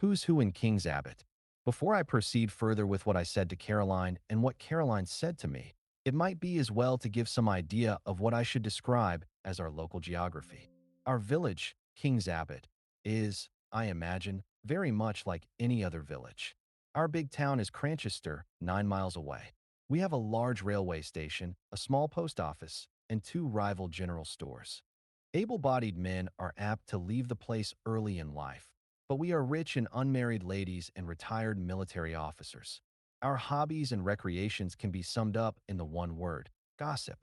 Who's Who in King's Abbot. Before I proceed further with what I said to Caroline and what Caroline said to me, it might be as well to give some idea of what I should describe as our local geography. Our village, King's Abbot, is, I imagine, very much like any other village. Our big town is Cranchester, 9 miles away. We have a large railway station, a small post office, and 2 rival general stores. Able-bodied men are apt to leave the place early in life, but we are rich and unmarried ladies and retired military officers. Our hobbies and recreations can be summed up in the one word: gossip.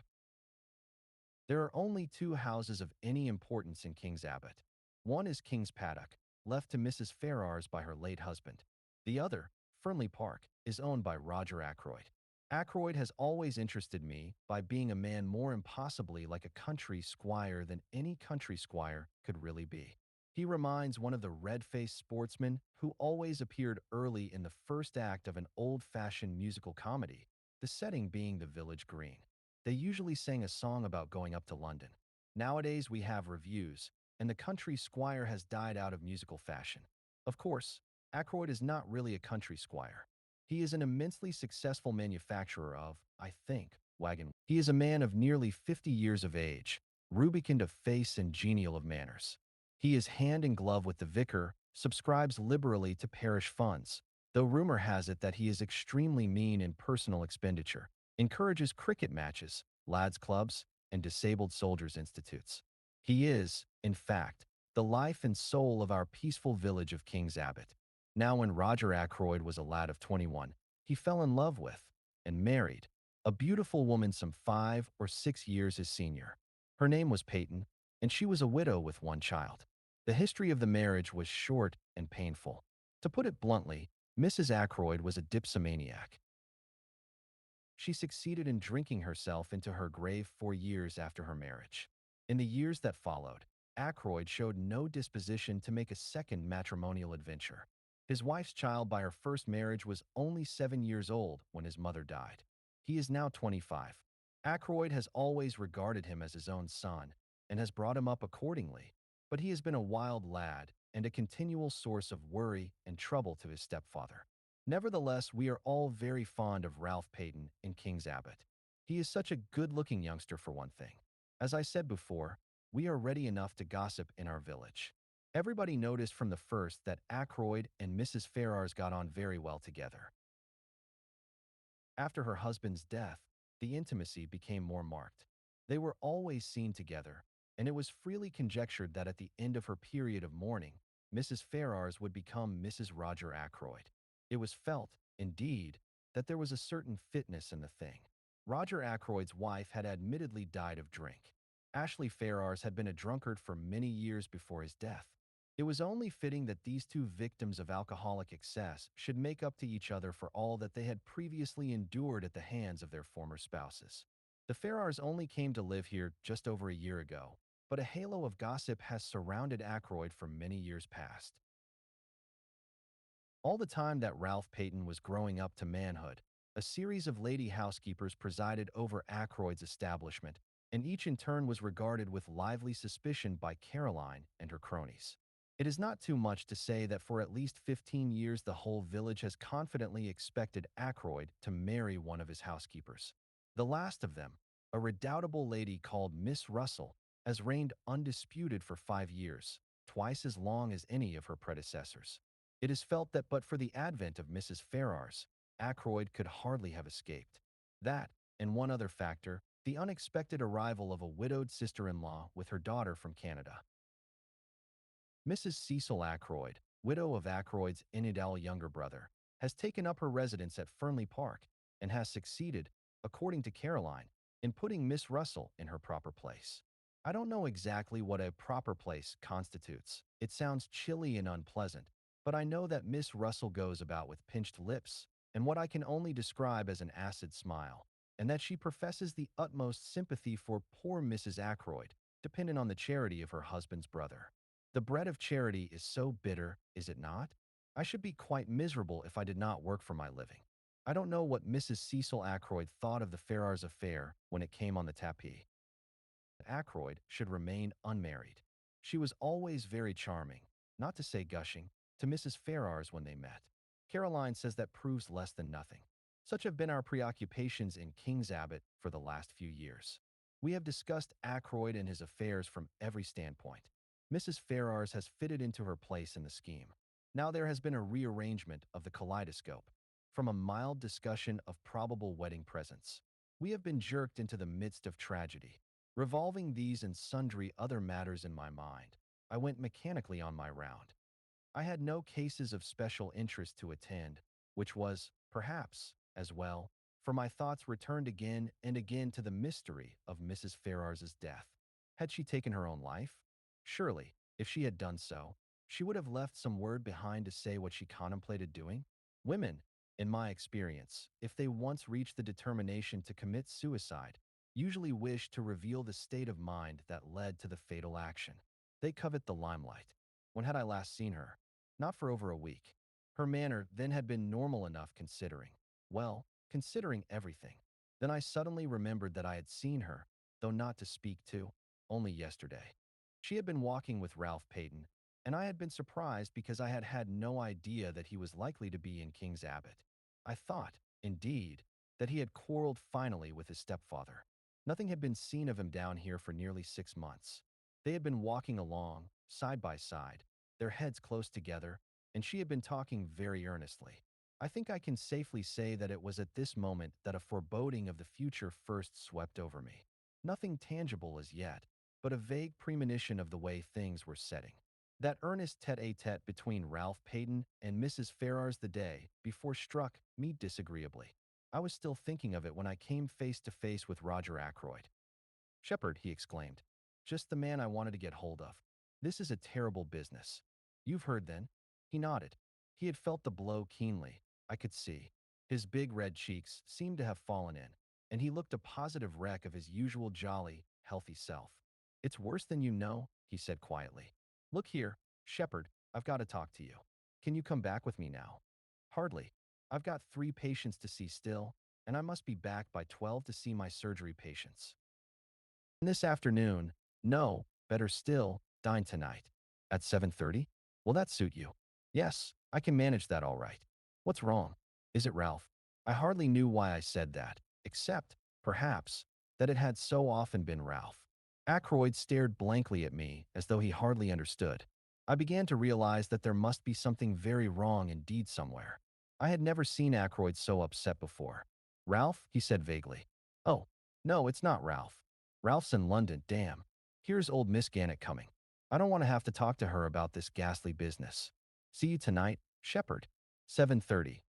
There are only 2 houses of any importance in King's Abbot. One is King's Paddock, left to Mrs. Ferrars by her late husband. The other, Fernley Park, is owned by Roger Ackroyd. Ackroyd has always interested me by being a man more impossibly like a country squire than any country squire could really be. He reminds one of the red-faced sportsmen who always appeared early in the first act of an old-fashioned musical comedy, the setting being the village green. They usually sang a song about going up to London. Nowadays we have reviews, and the country squire has died out of musical fashion. Of course, Ackroyd is not really a country squire. He is an immensely successful manufacturer of, I think, wagon. He is a man of nearly 50 years of age, rubicund of face and genial of manners. He is hand in glove with the vicar, subscribes liberally to parish funds, though rumor has it that he is extremely mean in personal expenditure, encourages cricket matches, lads' clubs, and disabled soldiers' institutes. He is, in fact, the life and soul of our peaceful village of King's Abbot. Now when Roger Ackroyd was a lad of 21, he fell in love with, and married, a beautiful woman some 5 or 6 years his senior. Her name was Paton, and she was a widow with 1 child. The history of the marriage was short and painful. To put it bluntly, Mrs. Ackroyd was a dipsomaniac. She succeeded in drinking herself into her grave 4 years after her marriage. In the years that followed, Ackroyd showed no disposition to make a second matrimonial adventure. His wife's child by her first marriage was only 7 years old when his mother died. He is now 25. Ackroyd has always regarded him as his own son and has brought him up accordingly, but he has been a wild lad and a continual source of worry and trouble to his stepfather. Nevertheless, we are all very fond of Ralph Paton in King's Abbot. He is such a good-looking youngster for one thing. As I said before, we are ready enough to gossip in our village. Everybody noticed from the first that Ackroyd and Mrs. Ferrars got on very well together. After her husband's death, the intimacy became more marked. They were always seen together, and it was freely conjectured that at the end of her period of mourning, Mrs. Ferrars would become Mrs. Roger Ackroyd. It was felt, indeed, that there was a certain fitness in the thing. Roger Ackroyd's wife had admittedly died of drink. Ashley Ferrars had been a drunkard for many years before his death. It was only fitting that these 2 victims of alcoholic excess should make up to each other for all that they had previously endured at the hands of their former spouses. The Ferrars only came to live here just over a year ago, but a halo of gossip has surrounded Ackroyd for many years past. All the time that Ralph Paton was growing up to manhood, a series of lady housekeepers presided over Ackroyd's establishment, and each in turn was regarded with lively suspicion by Caroline and her cronies. It is not too much to say that for at least 15 years the whole village has confidently expected Ackroyd to marry one of his housekeepers. The last of them, a redoubtable lady called Miss Russell, has reigned undisputed for 5 years, twice as long as any of her predecessors. It is felt that but for the advent of Mrs. Ferrars, Ackroyd could hardly have escaped. That, and one other factor, the unexpected arrival of a widowed sister-in-law with her daughter from Canada. Mrs. Cecil Ackroyd, widow of Ackroyd's infidel younger brother, has taken up her residence at Fernley Park and has succeeded, according to Caroline, in putting Miss Russell in her proper place. I don't know exactly what a proper place constitutes. It sounds chilly and unpleasant, but I know that Miss Russell goes about with pinched lips and what I can only describe as an acid smile, and that she professes the utmost sympathy for poor Mrs. Ackroyd, dependent on the charity of her husband's brother. The bread of charity is so bitter, is it not? I should be quite miserable if I did not work for my living. I don't know what Mrs. Cecil Ackroyd thought of the Ferrars affair when it came on the tapis. Ackroyd should remain unmarried. She was always very charming, not to say gushing, to Mrs. Ferrars when they met. Caroline says that proves less than nothing. Such have been our preoccupations in King's Abbot for the last few years. We have discussed Ackroyd and his affairs from every standpoint. Mrs. Ferrars has fitted into her place in the scheme. Now there has been a rearrangement of the kaleidoscope. From a mild discussion of probable wedding presents, we have been jerked into the midst of tragedy. Revolving these and sundry other matters in my mind, I went mechanically on my round. I had no cases of special interest to attend, which was, perhaps, as well, for my thoughts returned again and again to the mystery of Mrs. Ferrars's death. Had she taken her own life? Surely, if she had done so, she would have left some word behind to say what she contemplated doing. Women, in my experience, if they once reach the determination to commit suicide, usually wish to reveal the state of mind that led to the fatal action. They covet the limelight. When had I last seen her? Not for over a week. Her manner then had been normal enough considering everything. Then I suddenly remembered that I had seen her, though not to speak to, only yesterday. She had been walking with Ralph Paton, and I had been surprised because I had had no idea that he was likely to be in King's Abbot. I thought, indeed, that he had quarreled finally with his stepfather. Nothing had been seen of him down here for nearly 6 months. They had been walking along, side by side, their heads close together, and she had been talking very earnestly. I think I can safely say that it was at this moment that a foreboding of the future first swept over me. Nothing tangible as yet, but a vague premonition of the way things were setting. That earnest tete-a-tete between Ralph Paton and Mrs. Ferrars the day before struck me disagreeably. I was still thinking of it when I came face to face with Roger Ackroyd. "Sheppard," he exclaimed, "just the man I wanted to get hold of. This is a terrible business." "You've heard, then?" He nodded. He had felt the blow keenly, I could see. His big red cheeks seemed to have fallen in, and he looked a positive wreck of his usual jolly, healthy self. "It's worse than you know," he said quietly. "Look here, Sheppard, I've got to talk to you. Can you come back with me now?" "Hardly. I've got 3 patients to see still, and I must be back by 12 to see my surgery patients." "And this afternoon?" "No, better still, dine tonight." "At 7:30? Will that suit you?" "Yes, I can manage that all right." "What's wrong? Is it Ralph?" I hardly knew why I said that, except, perhaps, that it had so often been Ralph. Ackroyd stared blankly at me as though he hardly understood. I began to realize that there must be something very wrong indeed somewhere. I had never seen Ackroyd so upset before. "Ralph?" he said vaguely. "Oh, no, it's not Ralph. Ralph's in London, damn. Here's old Miss Ganett coming. I don't want to have to talk to her about this ghastly business. See you tonight, Sheppard. 7:30.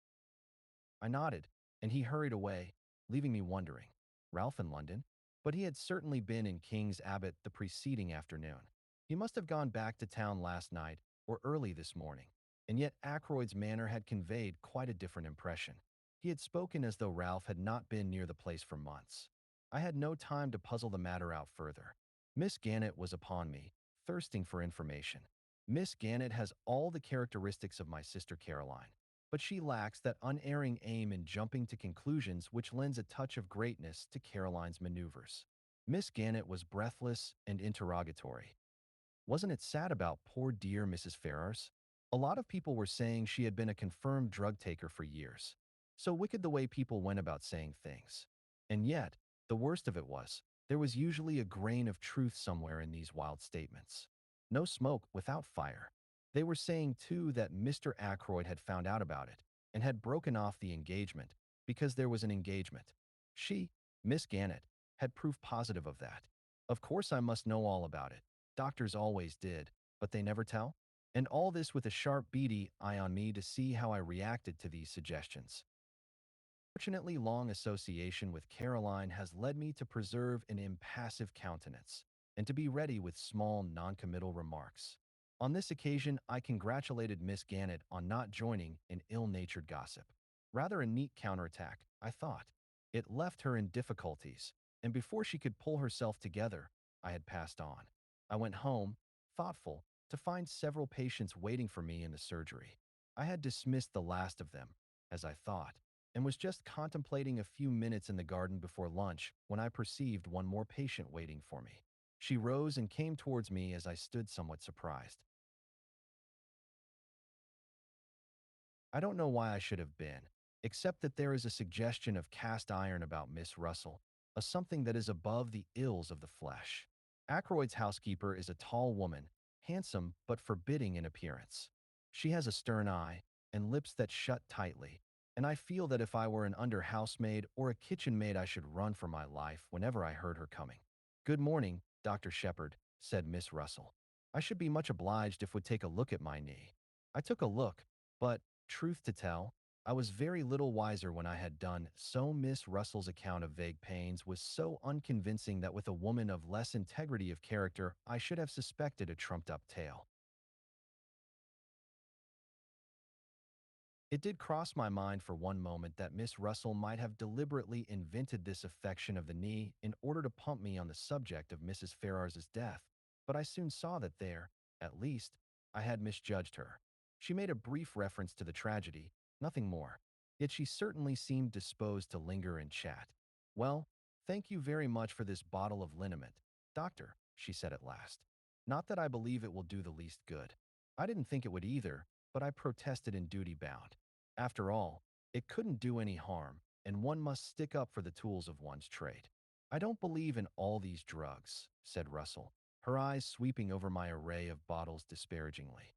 I nodded, and he hurried away, leaving me wondering. Ralph in London? But he had certainly been in King's Abbot the preceding afternoon. He must have gone back to town last night or early this morning, and yet Ackroyd's manner had conveyed quite a different impression. He had spoken as though Ralph had not been near the place for months. I had no time to puzzle the matter out further. Miss Ganett was upon me, thirsting for information. Miss Ganett has all the characteristics of my sister Caroline, but she lacks that unerring aim in jumping to conclusions which lends a touch of greatness to Caroline's maneuvers. Miss Ganett was breathless and interrogatory. Wasn't it sad about poor dear Mrs. Ferrars? A lot of people were saying she had been a confirmed drug taker for years. So wicked the way people went about saying things. And yet, the worst of it was, there was usually a grain of truth somewhere in these wild statements. No smoke without fire. They were saying, too, that Mr. Ackroyd had found out about it and had broken off the engagement because there was an engagement. She, Miss Ganett, had proof positive of that. Of course I must know all about it. Doctors always did, but they never tell? And all this with a sharp, beady eye on me to see how I reacted to these suggestions. Fortunately, long association with Caroline has led me to preserve an impassive countenance and to be ready with small, noncommittal remarks. On this occasion, I congratulated Miss Ganett on not joining in ill-natured gossip. Rather a neat counterattack, I thought. It left her in difficulties, and before she could pull herself together, I had passed on. I went home, thoughtful, to find several patients waiting for me in the surgery. I had dismissed the last of them, as I thought, and was just contemplating a few minutes in the garden before lunch when I perceived one more patient waiting for me. She rose and came towards me as I stood somewhat surprised. I don't know why I should have been, except that there is a suggestion of cast iron about Miss Russell, a something that is above the ills of the flesh. Ackroyd's housekeeper is a tall woman, handsome but forbidding in appearance. She has a stern eye and lips that shut tightly, and I feel that if I were an under housemaid or a kitchen maid I should run for my life whenever I heard her coming. "Good morning, Dr. Sheppard," said Miss Russell. "I should be much obliged if would take a look at my knee." I took a look, but, truth to tell, I was very little wiser when I had done so. Miss Russell's account of vague pains was so unconvincing that with a woman of less integrity of character, I should have suspected a trumped-up tale. It did cross my mind for one moment that Miss Russell might have deliberately invented this affection of the knee in order to pump me on the subject of Mrs. Ferrars's death, but I soon saw that there, at least, I had misjudged her. She made a brief reference to the tragedy, nothing more, yet she certainly seemed disposed to linger and chat. "Well, thank you very much for this bottle of liniment, doctor," she said at last. "Not that I believe it will do the least good. I didn't think it would either, but I protested in duty bound. After all, it couldn't do any harm, and one must stick up for the tools of one's trade." "I don't believe in all these drugs," said Russell, her eyes sweeping over my array of bottles disparagingly.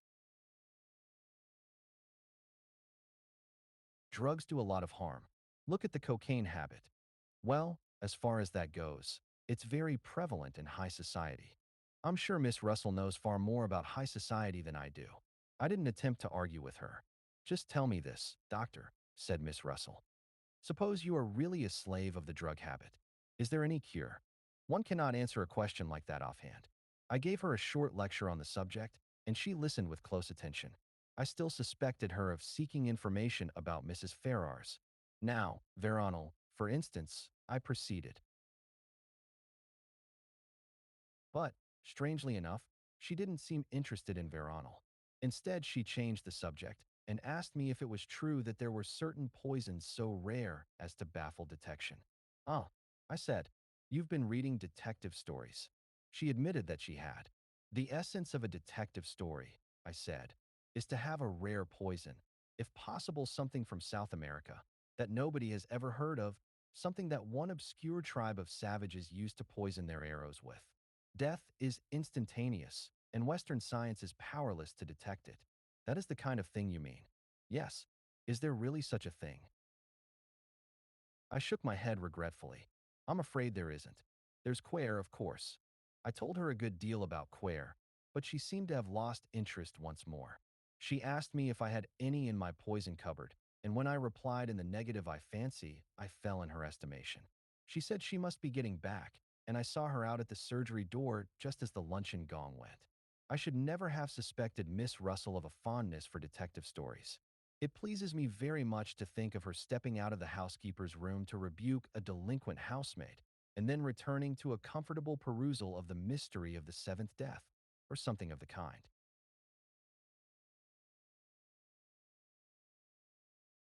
"Drugs do a lot of harm. Look at the cocaine habit. Well, as far as that goes, it's very prevalent in high society. I'm sure Miss Russell knows far more about high society than I do." I didn't attempt to argue with her. "Just tell me this, doctor," said Miss Russell. "Suppose you are really a slave of the drug habit. Is there any cure?" One cannot answer a question like that offhand. I gave her a short lecture on the subject, and she listened with close attention. I still suspected her of seeking information about Mrs. Ferrars. "Now, Veronal, for instance," I proceeded. But, strangely enough, she didn't seem interested in Veronal. Instead, she changed the subject and asked me if it was true that there were certain poisons so rare as to baffle detection. "Oh," I said, "you've been reading detective stories." She admitted that she had. "The essence of a detective story," I said, "is to have a rare poison, if possible something from South America, that nobody has ever heard of, something that one obscure tribe of savages used to poison their arrows with. Death is instantaneous, and Western science is powerless to detect it. That is the kind of thing you mean." "Yes. Is there really such a thing?" I shook my head regretfully. "I'm afraid there isn't. There's Quare, of course." I told her a good deal about Quare, but she seemed to have lost interest once more. She asked me if I had any in my poison cupboard, and when I replied in the negative, I fancy I fell in her estimation. She said she must be getting back, and I saw her out at the surgery door just as the luncheon gong went. I should never have suspected Miss Russell of a fondness for detective stories. It pleases me very much to think of her stepping out of the housekeeper's room to rebuke a delinquent housemaid, and then returning to a comfortable perusal of the mystery of the seventh death, or something of the kind.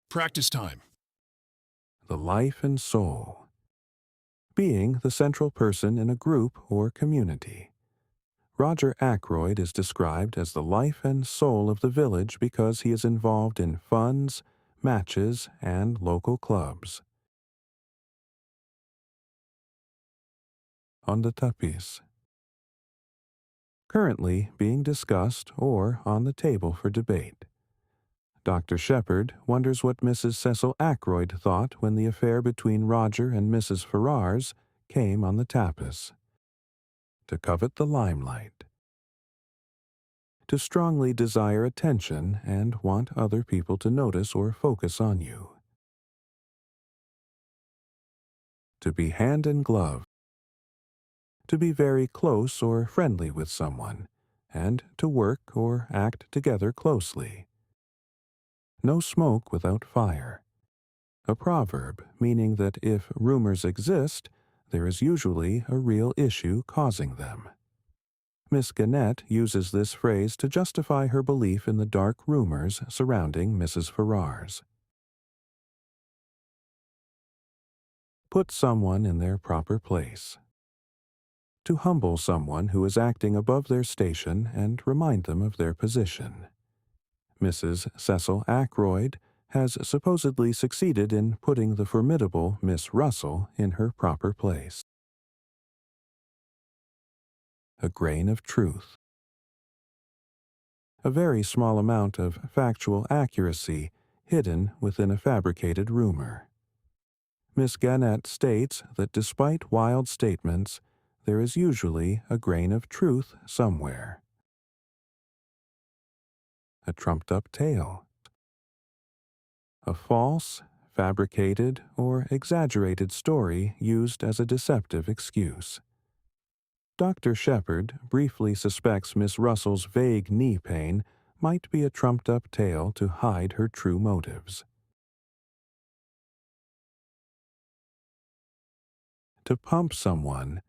Practice time. The life and soul. Being the central person in a group or community. Roger Ackroyd is described as the life and soul of the village because he is involved in funds, matches, and local clubs. On the tapis. Currently being discussed or on the table for debate. Dr. Sheppard wonders what Mrs. Cecil Ackroyd thought when the affair between Roger and Mrs. Ferrars came on the tapis. To covet the limelight. To strongly desire attention and want other people to notice or focus on you. To be hand in glove. To be very close or friendly with someone, and to work or act together closely. No smoke without fire. A proverb meaning that if rumors exist, there is usually a real issue causing them. Miss Ganett uses this phrase to justify her belief in the dark rumors surrounding Mrs. Ferrars. Put someone in their proper place. To humble someone who is acting above their station and remind them of their position. Mrs. Cecil Ackroyd has supposedly succeeded in putting the formidable Miss Russell in her proper place. A grain of truth. A very small amount of factual accuracy hidden within a fabricated rumor. Miss Ganett states that despite wild statements, there is usually a grain of truth somewhere. A trumped-up tale. A false, fabricated, or exaggerated story used as a deceptive excuse. Dr. Sheppard briefly suspects Miss Russell's vague knee pain might be a trumped-up tale to hide her true motives. To pump someone.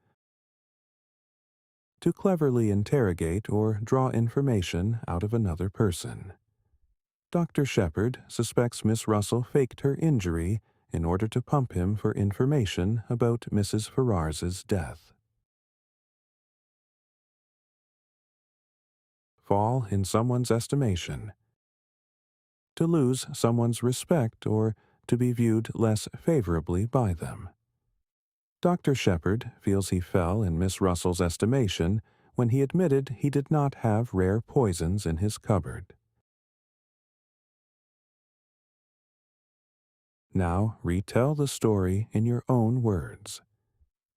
To cleverly interrogate or draw information out of another person. Dr. Sheppard suspects Miss Russell faked her injury in order to pump him for information about Mrs. Ferrars's death. Fall in someone's estimation. To lose someone's respect or to be viewed less favorably by them. Dr. Sheppard feels he fell in Miss Russell's estimation when he admitted he did not have rare poisons in his cupboard. Now retell the story in your own words.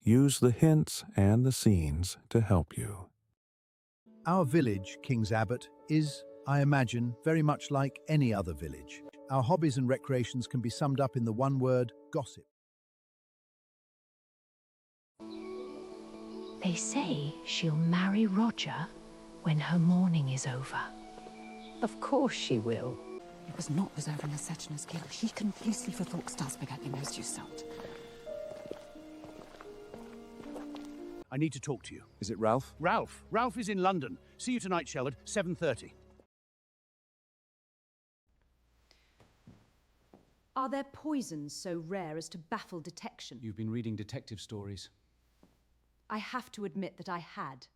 Use the hints and the scenes to help you. Our village, King's Abbot, is, I imagine, very much like any other village. Our hobbies and recreations can be summed up in the one word, gossip. They say she'll marry Roger when her mourning is over. Of course she will. He was not deserving a Setchner's kill. He completely forthought Stasbegad knows you salt. I need to talk to you. Is it Ralph? Ralph. Ralph is in London. See you tonight, Sheppard, 7:30. Are there poisons so rare as to baffle detection? You've been reading detective stories. I have to admit that I had.